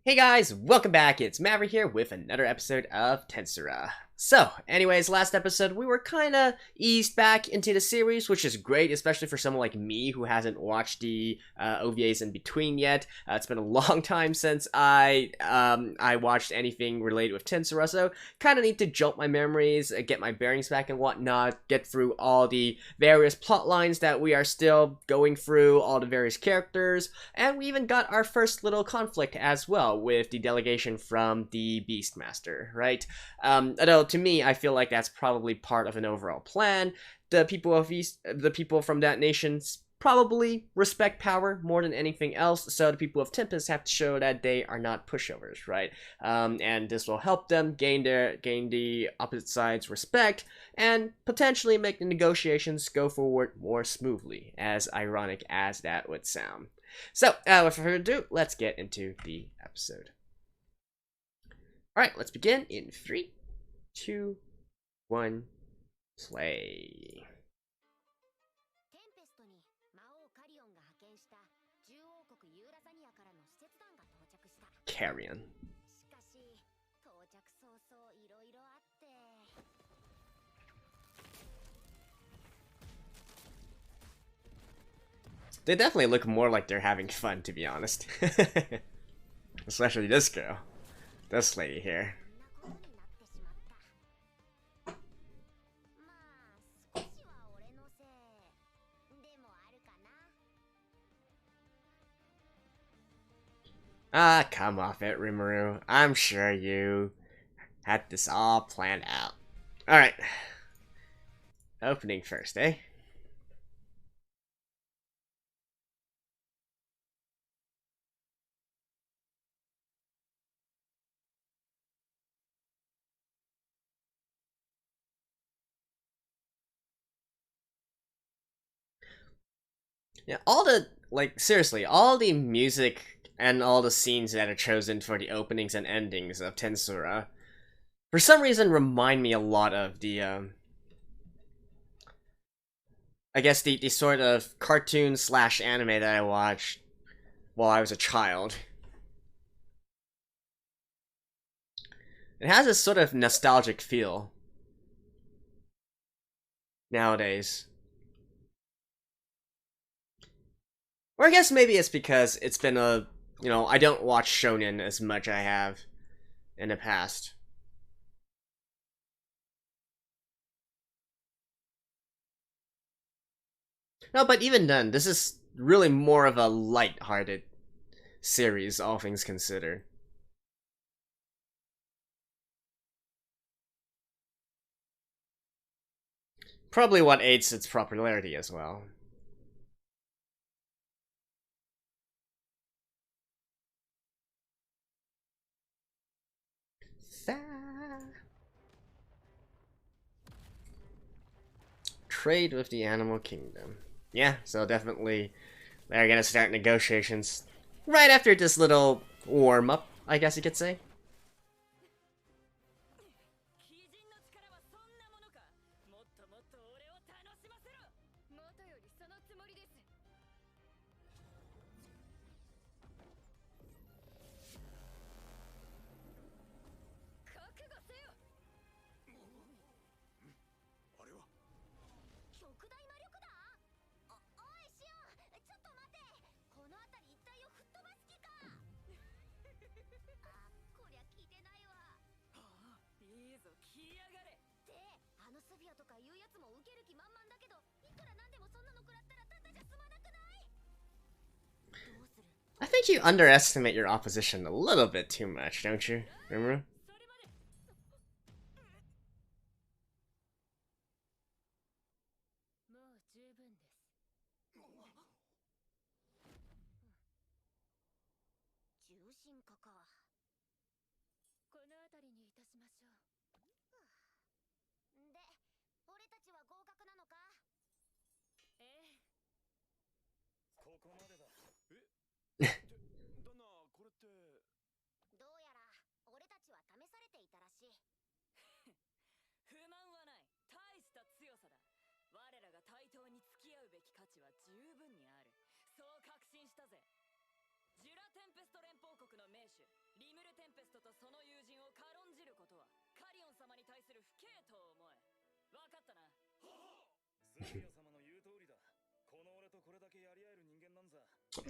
Hey guys, welcome back. It's Maverick here with another episode of Tensura. So, anyways, last episode we were kind of eased back into the series, which is great, especially for someone like me who hasn't watched the OVAs in between yet. It's been a long time since I watched anything related with Tensura, so kind of need to jolt my memories, get my bearings back and whatnot, get through all the various plot lines that we are still going through, all the various characters, and we even got our first little conflict as well with the delegation from the Beastmaster, right? Although to me, I feel like that's probably part of an overall plan. The people from that nation probably respect power more than anything else, so the people of Tempest have to show that they are not pushovers, right? And this will help them gain the opposite side's respect, and potentially make the negotiations go forward more smoothly, as ironic as that would sound. So, without further ado, let's get into the episode. Alright, let's begin in 3, 2, 1, play. Carrion. They definitely look more like they're having fun, to be honest. Especially this girl. This lady here. Ah, come off it, Rimuru. I'm sure you had this all planned out. Alright. Opening first, eh? Yeah, seriously, all the music and all the scenes that are chosen for the openings and endings of Tensura, for some reason remind me a lot of the, I guess the sort of cartoon slash anime that I watched while I was a child. It has a sort of nostalgic feel nowadays. Or I guess maybe it's because it's been I don't watch shonen as much as I have in the past. No, but even then, this is really more of a light-hearted series, all things considered. Probably what aids its popularity as well. Trade with the animal kingdom. Yeah, so definitely they're gonna start negotiations right after this little warm-up, I guess you could say. I think you underestimate your opposition a little bit too much, don't you? Remember?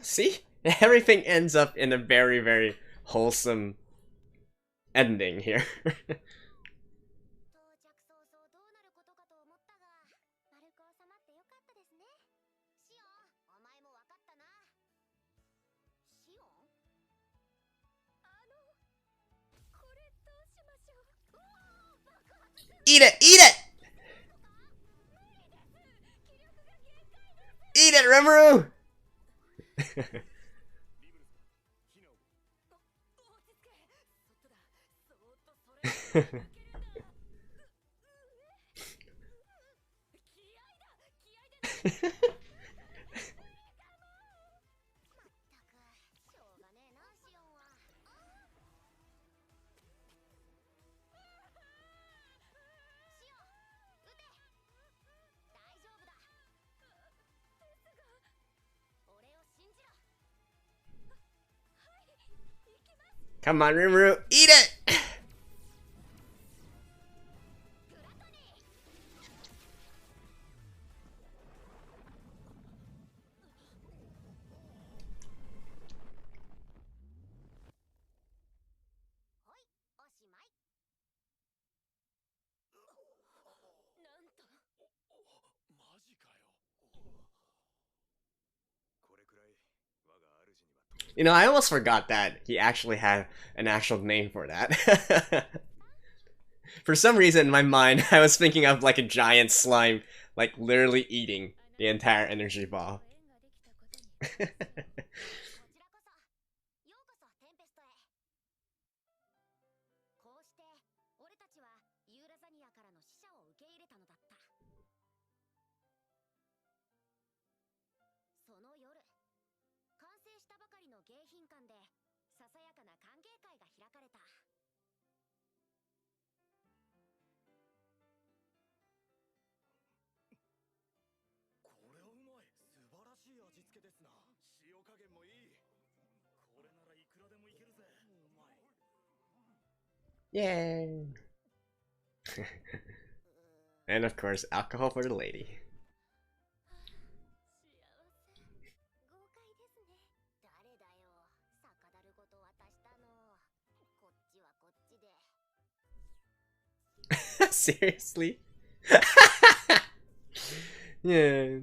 See? Everything ends up in a very, very wholesome ending here. Eat it! Eat it! Eat it, Rimuru! Come on, Rimuru, eat it! You know, I almost forgot that he actually had an actual name for that. For some reason, in my mind, I was thinking of like a giant slime, like literally eating the entire energy ball. Yay! And of course, alcohol for the lady. Seriously? Yeah.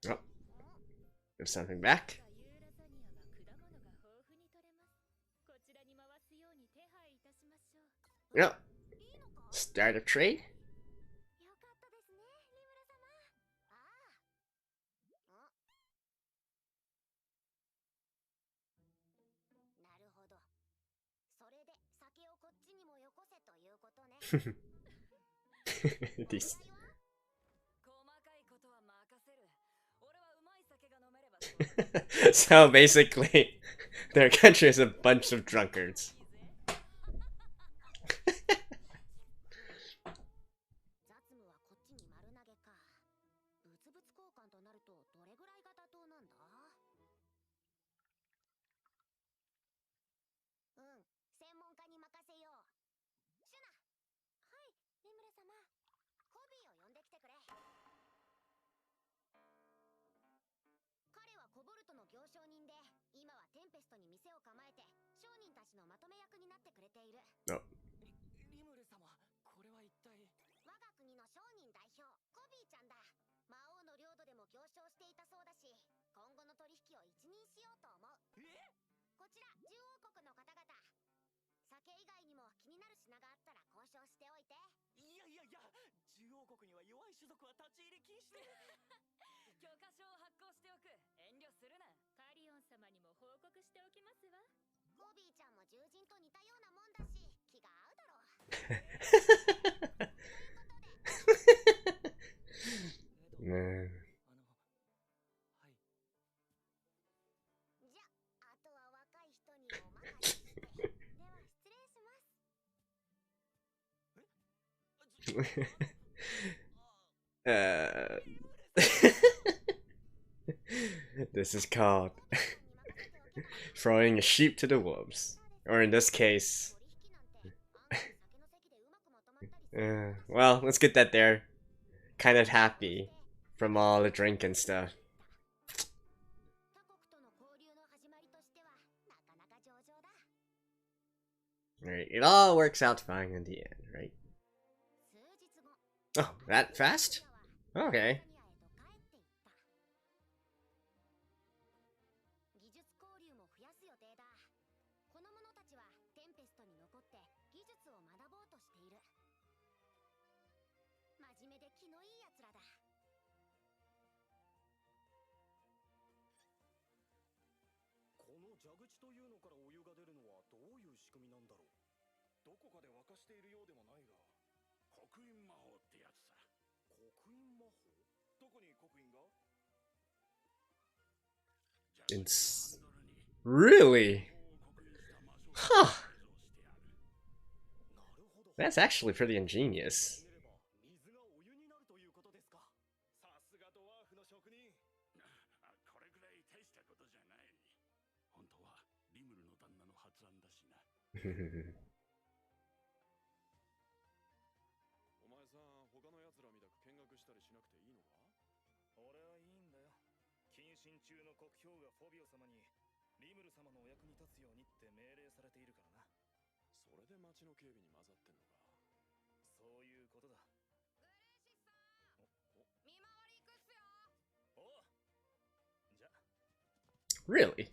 Oh, there's something back. Yep. Start a trade. This. So basically, their country is a bunch of drunkards. Oh. Man. This is called throwing a sheep to the wolves, or in this case, well, let's get that there. Kind of happy from all the drink and stuff. Alright, it all works out fine in the end, right? Oh, that fast? Okay. It's really? Huh. That's actually pretty ingenious. Really?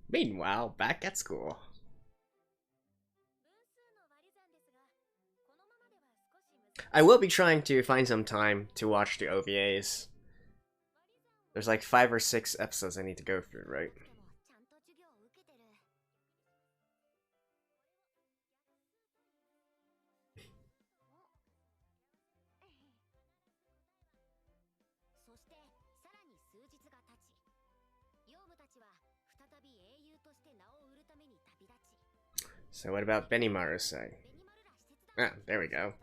Meanwhile, back at school. I will be trying to find some time to watch the OVAs. There's like 5 or 6 episodes I need to go through, right? So what about Benimaru's side? Ah, there we go.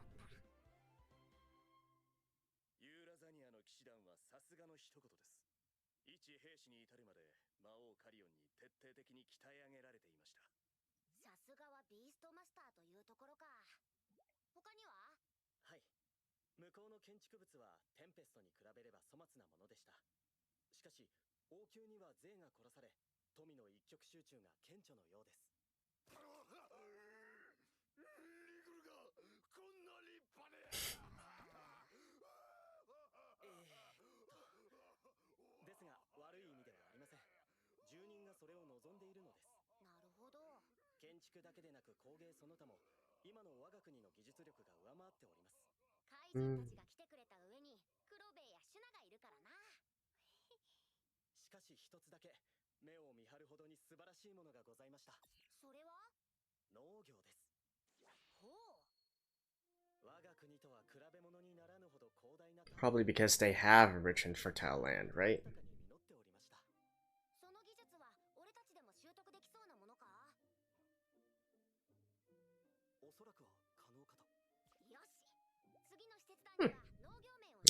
Probably because they have a rich and fertile land, right?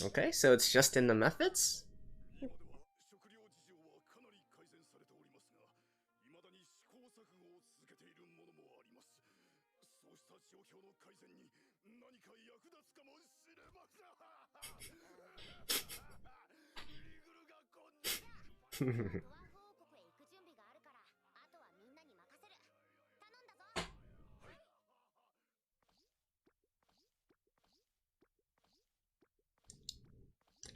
Okay, so it's just in the methods?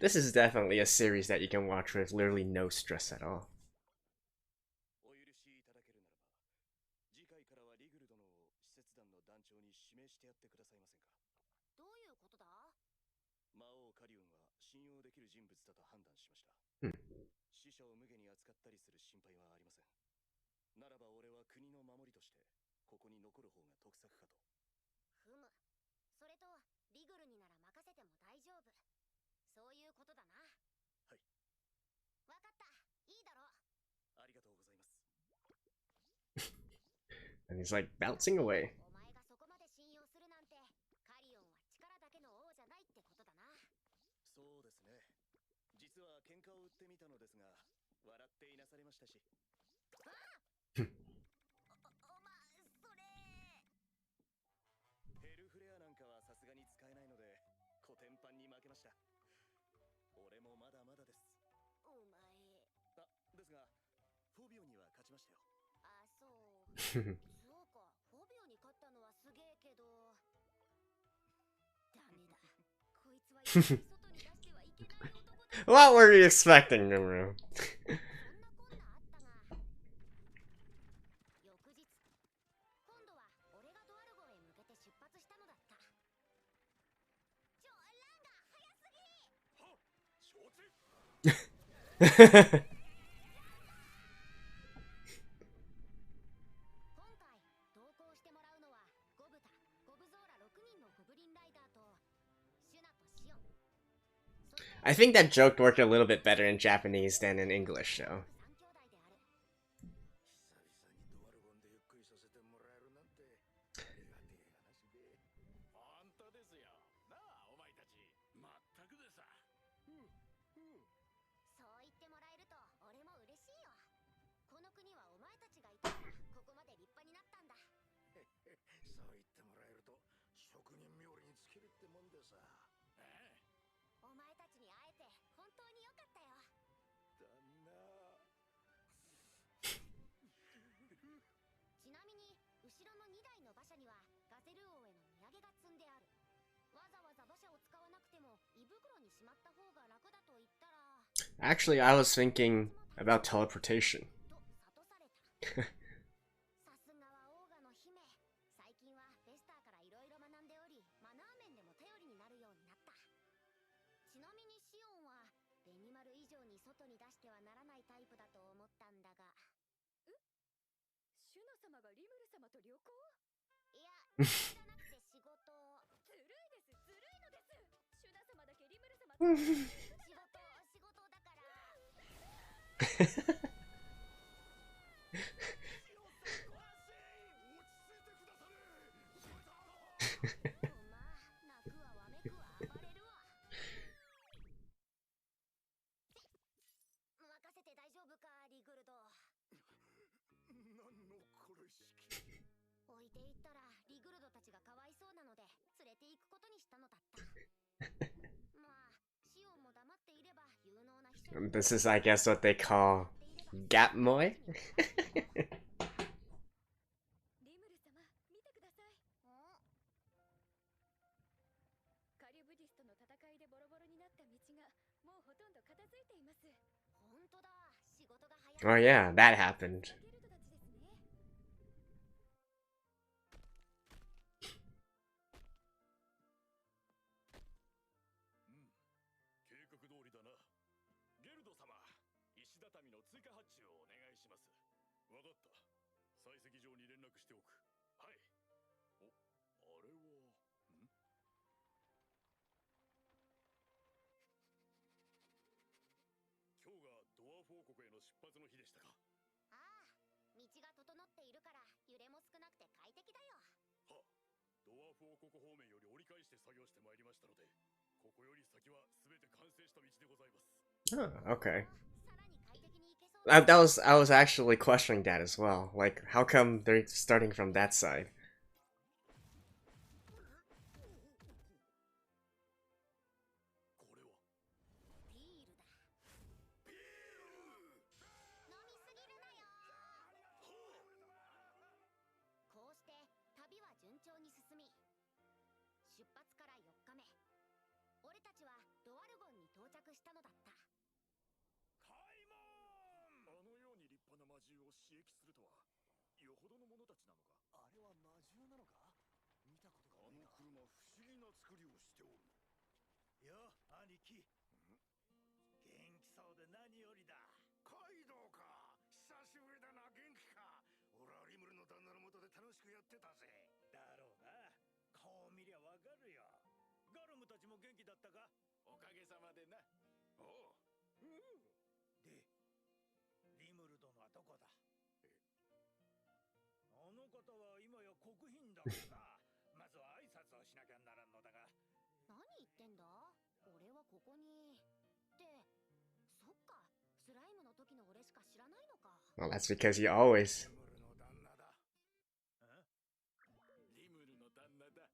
This is definitely a series that you can watch with literally no stress at all. 信用できる人物だと判断しました。死者を無下に扱ったりする心配はありません。ならば俺は国の守りとしてここに残る方が得策かと。ふむ。それとリグルになら任せても大丈夫。そういうことだな。はい。わかった。いいだろう。ありがとうございます。And he's like bouncing away. お前がそこまで信用するなんて、カリオンは力だけの王じゃないってことだな。そうですね。実は喧嘩を売ってみたのですが、笑っていなされましたし。あお前それ。ヘルフレアなんかはさすがに使えないので、コテンパンに負けました。俺もまだまだです。お前。ですが、フォビオには勝ちましたよ。あ、そう。そうか、フォビオに勝ったのはすげえけど。ダメだ。こいつは外に出してはいけない男だ。What were you expecting, Guru? そんなこんなあったが。翌日、今度は俺がドワルゴンへ向けて出発したのだった。ランが早すぎ。はっ、承知。今回同行してもらうのはゴブタ、ゴブゾーラ6人のゴブリンライダーとシュナとシオン。 I think that joke worked a little bit better in Japanese than in English, though. 3兄弟である。久々にドワルゴンでゆっくりさせてもらえるなんてありがてえ話で。本当ですよ。なあ、お前たち。まったくでさ。そう言ってもらえると俺も嬉しいよ。この国はお前たちがいたからここまで立派になったんだ。そう言ってもらえると職人冥利に尽きるってもんでさ。お前たちに会えて本当によかったよ。旦那。ちなみに後ろの2台の馬車にはガゼル王への土産が積んである。わざわざ馬車を使わなくても胃袋にしまった方が楽だと言ったら。 Actually, I was thinking about teleportation. と諭された。さすがはオーガの姫。最近はベスターからいろいろ学んでおり、マナー面でも頼りになるようになった。ちなみにシオンはベニマル以上に外に出してはならないタイプだと思ったんだが。シュナ様がリムル様と旅行？いや、じゃなくて仕事。ずるいです、ずるいのです。シュナ様だけリムル様と仕事だから。まあ、泣くわわめくわ暴れるわ。任せて大丈夫か、リグルド。何の殺し置いていったらリグルドたちがかわいそうなので連れて行くことにしたのだった。まあ、シオンも黙っていれば有能な秘書。 This is, I guess, what they call Gatmoy? リムル様、見てください。カリュブディスとの戦いでボロボロになった道がもうほとんど片付いています。本当だ、仕事が早い。 Oh yeah, that happened. ゲルドたちですね。計画通りだな。ゲルド様、石畳の追加発注をお願いします。わかった。採石場に連絡しておく。はい。お、あれは。今日がドワーフ王国への出発の日でしたか。ああ、道が整っているから揺れも少なくて快適だよ。はあ、ドワーフ王国方面より折り返して作業してまいりましたので、ここより先は全て完成した道でございます。Oh, okay. さらに快適に行けそうだ。I was actually questioning that as well. Like, how come they're starting from that side? これはビールだ。飲みすぎるなよ。こうして旅は順調に進み、出発から4日目、俺たちはドワルゴンに到着したのだった。開門。あのように立派な魔獣を刺激するとはよほどの者たちなのか。あれは魔獣なのか。見たことがないな。あの車不思議な作りをしておる。よ、兄貴。何よりだ。カイドウか。久しぶりだな。元気か。俺はリムルの旦那の元で楽しくやってたぜ。だろうな。顔見りゃわかるよ。ガルムたちも元気だったか？おかげさまでな。おう。で、リムル殿はどこだ？あの方は今や国賓だからな。まずは挨拶をしなきゃならんのだが。何言ってんだ？俺はここに。ってそっか、スライムの時の俺しか知らないのか。 Well, that's because you always. リムルの旦那だ。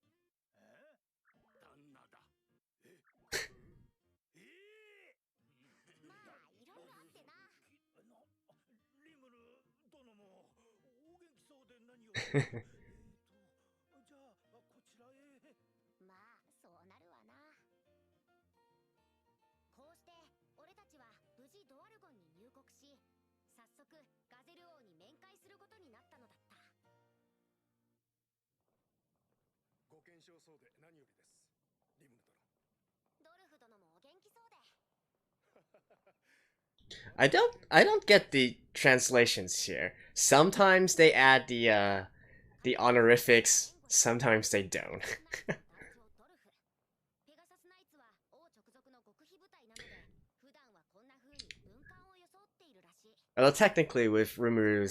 リムルの旦那だ。旦那だ。まあいろいろあってな。リムル殿もお元気そうで何より。じゃあこちらへ。まあそうなるわな。こうして俺たちは無事ドワルゴンに入国し、早速ガゼル王に面会することになったのだった。ご健勝そうで何よりです。リムル殿。ドルフ殿もお元気そうで。I don't get the translations here. Sometimes they add the honorifics, sometimes they don't. ペガサスナイツは王直属の極秘部隊なので、普段はこんな風に軍艦を装っているらしい。 Although technically, with Rimuru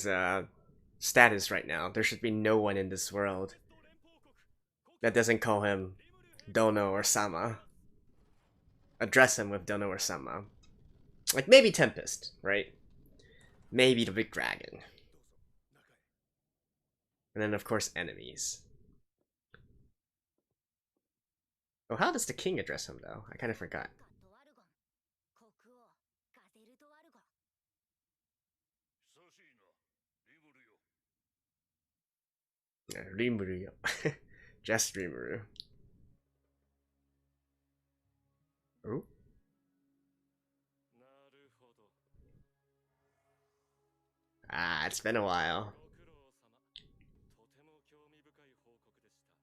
status right now, there should be no one in this world that doesn't call him Dono or Sama. Address him with Dono or Sama. Like, maybe Tempest, right? Maybe the big dragon. And then, of course, enemies. Oh, how does the king address him, though? I kind of forgot. ドワルゴン、国王、ガゼルドワルゴン。久しいな、リムルよ。 Rimuru, yo. Just Rimuru. Ooh. なるほど。 Ah, it's been a while. ご苦労様。とても興味深い報告でした。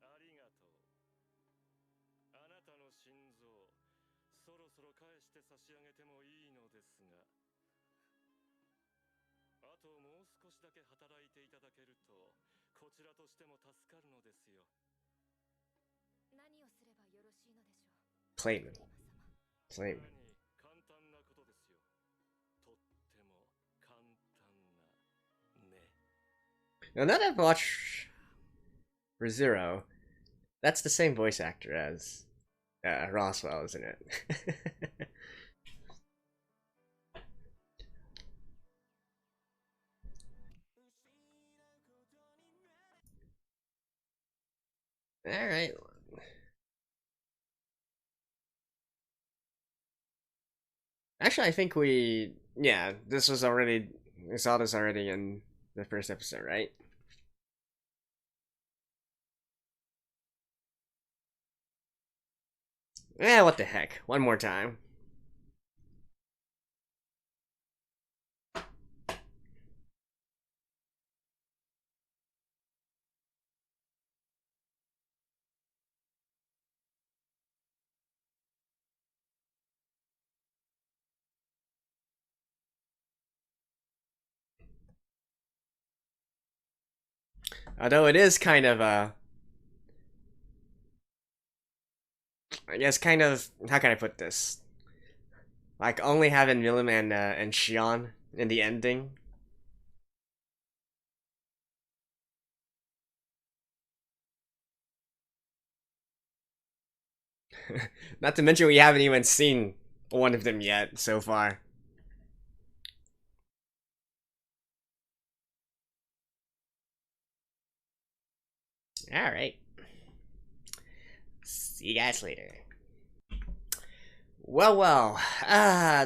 ありがとう。あなたの心臓、そろそろ返して差し上げてもいいのですが、あともう少しだけ働いていただけると、こちらとしても助かるのですよ。何をすればよろしいのでしょう。 Claim it. 様。 Claim it. 簡単なことですよ。とっても簡単なね。 Now that I've watched ReZero, that's the same voice actor as Roswell, isn't it? Alright. Actually, I think we we saw this already in the first episode, right? Yeah, what the heck. One more time. Although it is kind of I guess kind of, how can I put this? Like only having Milim and Shion in the ending. Not to mention we haven't even seen one of them yet so far. Alright. See you guys later. Well,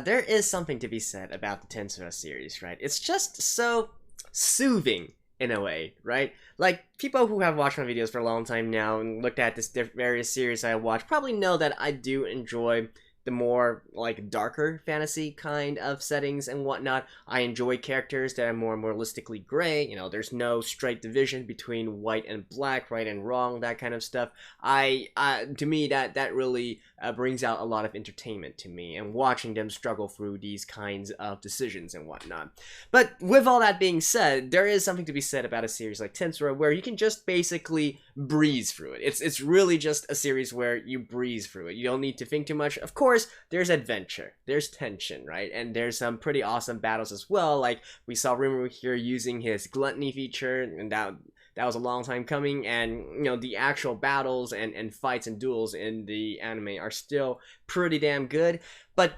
there is something to be said about the Tensura series, right? It's just so soothing in a way, right? Like, people who have watched my videos for a long time now and looked at this various series I watch probably know that I do enjoy the more like darker fantasy kind of settings and whatnot. I enjoy characters that are more moralistically gray. You know, there's no straight division between white and black, right and wrong, that kind of stuff. To me, that really brings out a lot of entertainment to me, and watching them struggle through these kinds of decisions and whatnot. But with all that being said, there is something to be said about a series like Tensura where you can just basically breeze through it. It's really just a series where you breeze through it. You don't need to think too much. Of course, there's adventure, there's tension, right? And there's some pretty awesome battles as well. Like we saw Rimuru here using his gluttony feature, and that was a long time coming, and you know, the actual battles and fights and duels in the anime are still pretty damn good. But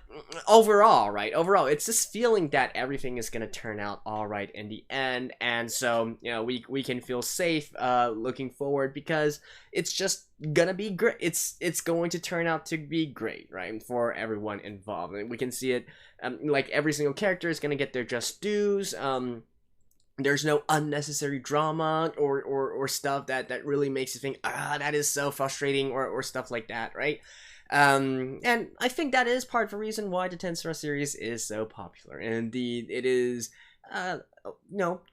overall, it's this feeling that everything is gonna turn out all right in the end, and so you know, we can feel safe looking forward, because it's just gonna be great. It's going to turn out to be great, right, for everyone involved. And we can see it, like every single character is gonna get their just dues. There's no unnecessary drama or stuff that really makes you think, that is so frustrating, or stuff like that, right? And I think that is part of the reason why the Tensura series is so popular. And indeed, it is,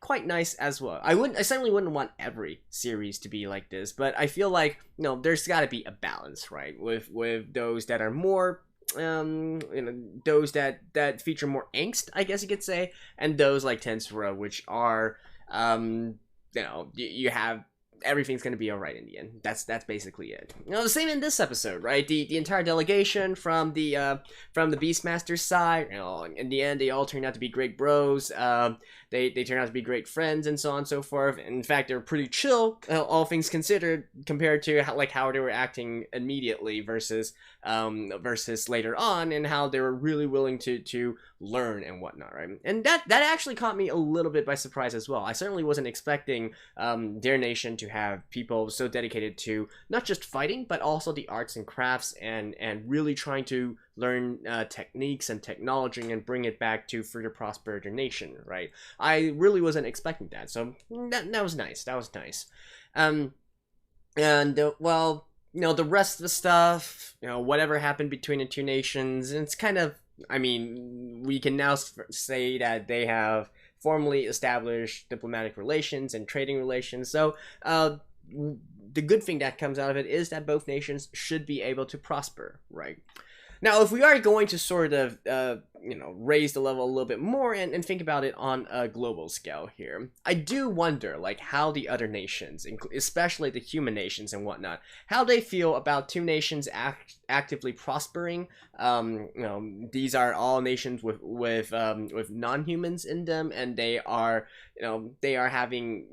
quite nice as well. I certainly wouldn't want every series to be like this, but I feel like, there's got to be a balance, right? With those that are more those that feature more angst, I guess you could say, and those like Tensura, which are you have everything's gonna be all right in the end. That's basically it. The same in this episode, right? The entire delegation from the Beastmaster's side, in the end they all turned out to be great bros. They turned out to be great friends, and so on and so forth. In fact, they're pretty chill, all things considered, compared to how they were acting immediately versus later on, and how they were really willing to learn and whatnot, right? And that actually caught me a little bit by surprise as well. I certainly wasn't expecting their nation to have people so dedicated to not just fighting, but also the arts and crafts, and really trying to learn techniques and technology and bring it back to further prosper their nation, right? I really wasn't expecting that, so that was nice. That was nice. The rest of the stuff, whatever happened between the two nations, it's kind of, we can now say that they have formally established diplomatic relations and trading relations. So the good thing that comes out of it is that both nations should be able to prosper, right? Now, if we are going to sort of, raise the level a little bit more and think about it on a global scale here, I do wonder, like, how the other nations, especially the human nations and whatnot, how they feel about two nations actively prospering. These are all nations with non-humans in them, and they are having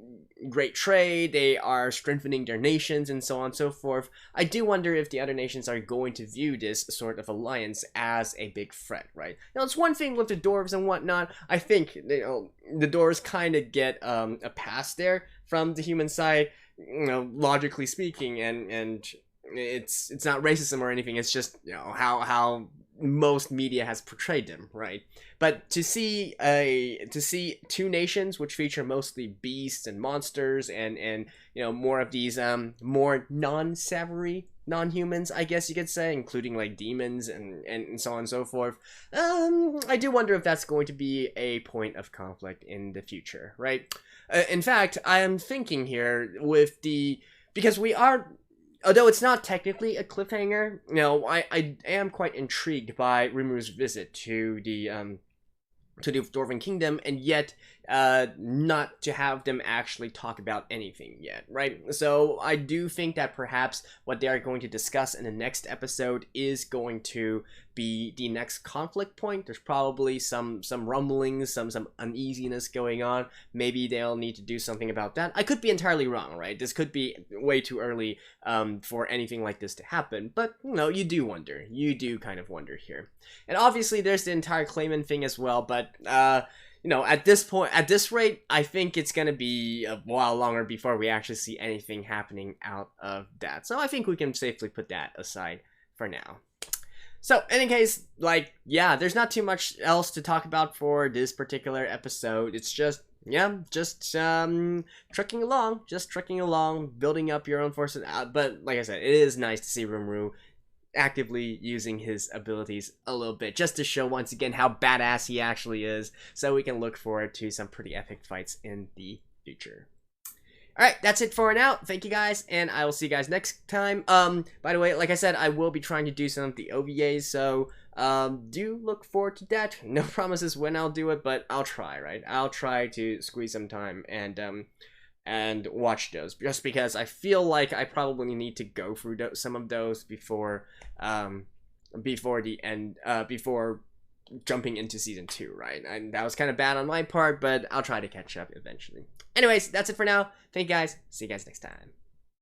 great trade, they are strengthening their nations, and so on and so forth. I do wonder if the other nations are going to view this sort of alliance as a big threat, right? It's one thing with the dwarves and whatnot. I think the dwarves kind of get a pass there from the human side, logically speaking, and it's not racism or anything. It's just how most media has portrayed them, right? But to see two nations which feature mostly beasts and monsters and more of these more non-savory non-humans, I guess you could say, including like demons and so on and so forth, I do wonder if that's going to be a point of conflict in the future, right? In fact, I am thinking here because we are, although it's not technically a cliffhanger, I am quite intrigued by Rimuru's visit to the Dwarven Kingdom, and yet not to have them actually talk about anything yet, right? So I do think that perhaps what they are going to discuss in the next episode is going to be the next conflict point. There's probably some rumblings, some uneasiness going on. Maybe they'll need to do something about that. I could be entirely wrong, right? This could be way too early for anything like this to happen, but you do wonder. You do kind of wonder here. And obviously there's the entire Clayman thing as well, but at this rate, I think it's going to be a while longer before we actually see anything happening out of that. So I think we can safely put that aside for now. So, in any case, there's not too much else to talk about for this particular episode. It's just trekking along, building up your own forces. But, like I said, it is nice to see Rimuru actively using his abilities a little bit, just to show once again how badass he actually is, so we can look forward to some pretty epic fights in the future. Alright, that's it for now. Thank you guys, and I will see you guys next time. By the way, like I said, I will be trying to do some of the OVAs, so do look forward to that. No promises when I'll do it, but I'll try, right? I'll try to squeeze some time and watch those, just because I feel like I probably need to go through some of those before the end, before jumping into season 2, right? And that was kind of bad on my part, but I'll try to catch up eventually. Anyways, that's it for now. Thank you guys. See you guys next time.